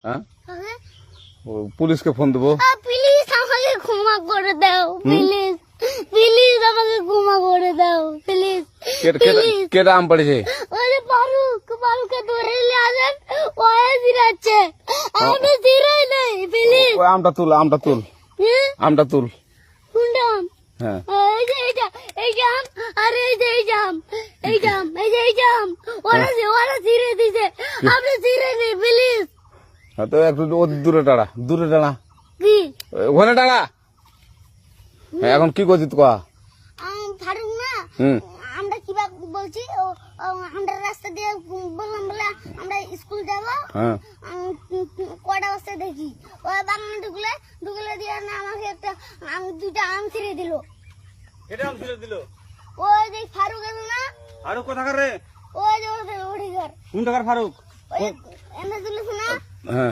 হ্যাঁ পুলিশকে ফোন দেবো। প্লিজ আমাকে ক্ষমা করে দাও, প্লিজ প্লিজ আমাকে ক্ষমা করে দাও, প্লিজ। কেটা আম পড়েছে? ওই যে ফারুককে ধরে নিয়ে আসেন, ও জিরাচ্ছে, আমি জিরাই নাই, প্লিজ। ওই আমটা তুল আমটা তুল কোনটা আম? হ্যাঁ এই যে এই জাম, আর এই যে এই জাম, এই জাম, ওরা জিরে দিছে, আপনি জিরে নেই, প্লিজ। তো একটু দূরে টাড়া কি ওখানে টাড়া। এখন কি করছিস তো? ফারুক না, আমরা কিবা বলছি, আমরা রাস্তা দিয়ে বললাম বলে আমরা স্কুল যাবো, কটা বস্তা দেখি ওই বাগানে ঢুকলে দিয়ে না আমাকে একটা দুইটা আম ছিঁড়ে দিল। এটা আম ছিঁড়ে দিল? ওই যে ফারুক আছে না, ফারুক কোথাকার রে? ওই যে ওঠে ঘর, কোন টাকার ফারুক? ওই এনে দিল না। হ্যাঁ